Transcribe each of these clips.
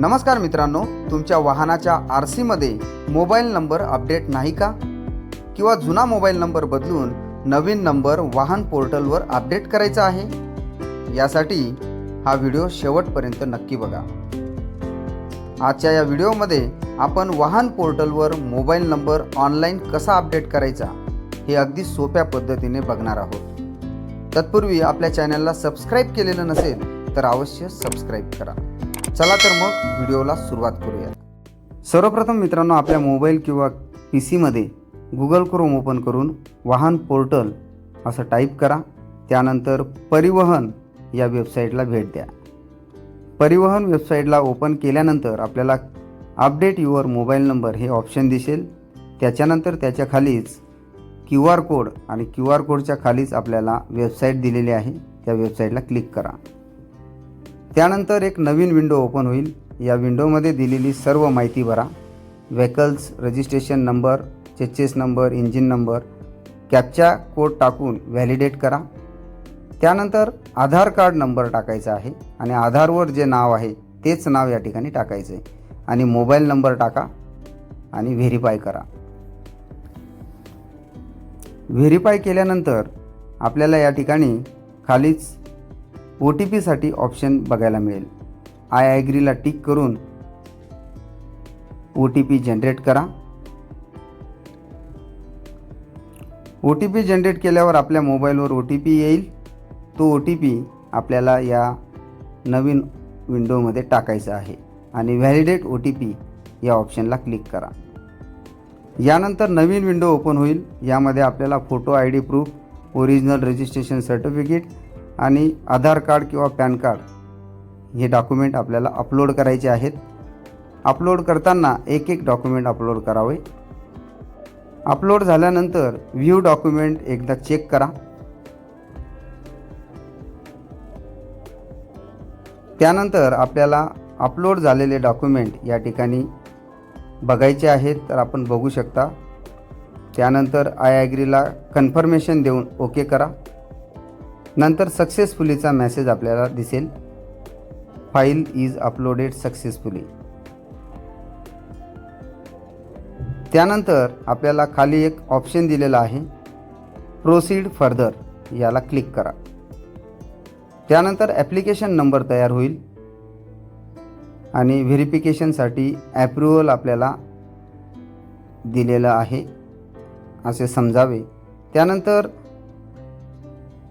नमस्कार मित्रांनो, तुमच्या वाहनाच्या आरसीमध्ये मोबाईल नंबर अपडेट नाही का? किंवा जुना मोबाईल नंबर बदलून नवीन नंबर वाहन पोर्टलवर अपडेट करायचा आहे? यासाठी हा व्हिडिओ शेवटपर्यंत नक्की बघा। आजच्या या व्हिडिओमध्ये आपण वाहन पोर्टलवर मोबाईल नंबर ऑनलाईन कसा अपडेट करायचा हे अगदी सोप्या पद्धतीने बघणार आहोत। तत्पूर्वी आपल्या चॅनलला सबस्क्राईब केलेलं नसेल तर अवश्य सबस्क्राईब करा। चला तर मग व्हिडिओला सुरुवात करूया। सर्वप्रथम मित्रांनो, आपल्या मोबाईल किंवा पीसीमध्ये गूगल क्रोम ओपन करून वाहन पोर्टल असं टाईप करा। त्यानंतर परिवहन या वेबसाईटला भेट द्या। परिवहन वेबसाईटला ओपन केल्यानंतर आपल्याला अपडेट युअर मोबाईल नंबर हे ऑप्शन दिसेल। त्याच्यानंतर त्याच्या खालीच QR कोड आणि QR कोडच्या खालीच आपल्याला वेबसाईट दिलेली आहे, त्या वेबसाईटला क्लिक करा। त्यानंतर एक नवीन विंडो ओपन होईल। या विंडोमध्ये दिलेली सर्व माहिती भरा। Vehicles registration number, chassis number, engine number, captcha code टाकून व्हॅलिडेट करा। त्यानंतर आधार कार्ड नंबर टाकायचा आहे आणि आधारवर जे नाव आहे तेच नाव या ठिकाणी टाकायचे आहे आणि मोबाईल नंबर टाका आणि व्हेरीफाय करा। व्हेरीफाय केल्यानंतर आपल्याला या ठिकाणी खालीच OTP साठी ऑप्शन बघायला मिळेल। आय ॲग्रीला टिक करून OTP जनरेट करा। OTP जनरेट केल्यावर आपल्या मोबाईलवर OTP येईल। तो OTP आपल्याला या नवीन विंडोमध्ये टाकायचा आहे आणि व्हॅलिडेट OTP या ऑप्शनला क्लिक करा। यानंतर नवीन विंडो ओपन होईल। यामध्ये आपल्याला photo ID proof, original registration certificate आणि आधार कार्ड किंवा पॅन कार्ड हे डॉक्युमेंट आपल्याला अपलोड करायचे आहेत। अपलोड करताना एक एक डॉक्युमेंट अपलोड करावे। अपलोड झाल्यानंतर व्ह्यू डॉक्युमेंट एकदा चेक करा। त्यानंतर आपल्याला अपलोड झालेले डॉक्युमेंट या ठिकाणी बघायचे आहेत, तर आपण बघू शकता। त्यानंतर आय ॲग्रीला कन्फर्मेशन देऊन ओके करा। नंतर सक्सेसफुलीचा मेसेज आपल्याला दिसेल, फाईल इज अपलोडेड सक्सेसफुली। त्यानंतर आपल्याला खाली एक ऑप्शन दिलेला आहे, प्रोसीड फर्दर, याला क्लिक करा। त्यानंतर ॲप्लिकेशन नंबर तयार होईल आणि व्हेरिफिकेशनसाठी ॲप्रुव्हल आपल्याला दिलेलं आहे असे समजावे। त्यानंतर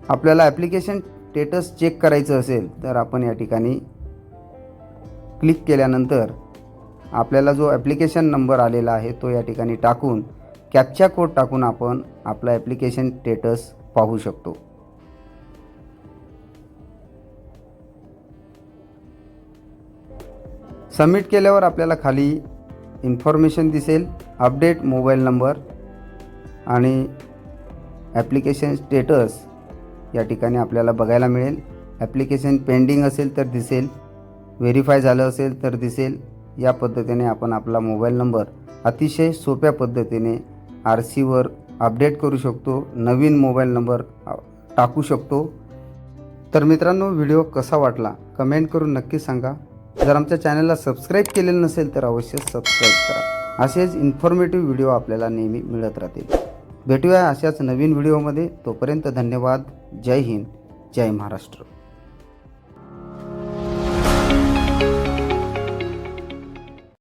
आपल्याला ॲप्लिकेशन स्टेटस चेक करायचं असेल तर आपण या ठिकाणी क्लिक केल्यानंतर आपल्याला जो ॲप्लिकेशन नंबर आलेला आहे तो या ठिकाणी टाकून कॅप्चा कोड टाकून आपण आपला ॲप्लिकेशन स्टेटस पाहू शकतो। सबमिट केल्यावर आपल्याला खाली इन्फॉर्मेशन दिसेल, अपडेट मोबाईल नंबर आणि ॲप्लिकेशन स्टेटस या ठिकाणी आपल्याला बघायला मिळेल। ॲप्लिकेशन पेंडिंग असेल तर दिसेल, व्हेरीफाय झालं असेल तर दिसेल। या पद्धतीने आपण आपला मोबाईल नंबर अतिशय सोप्या पद्धतीने RCवर अपडेट करू शकतो, नवीन मोबाईल नंबर टाकू शकतो। तर मित्रांनो, व्हिडिओ कसा वाटला कमेंट करून नक्की सांगा। जर आमच्या चॅनलला सबस्क्राईब केलेलं नसेल तर अवश्य सबस्क्राईब करा। असेच इन्फॉर्मेटिव्ह व्हिडिओ आपल्याला नेहमी मिळत राहतील। भेटूया अशाच नवीन व्हिडिओमध्ये। तोपर्यंत धन्यवाद। जय हिंद, जय महाराष्ट्र।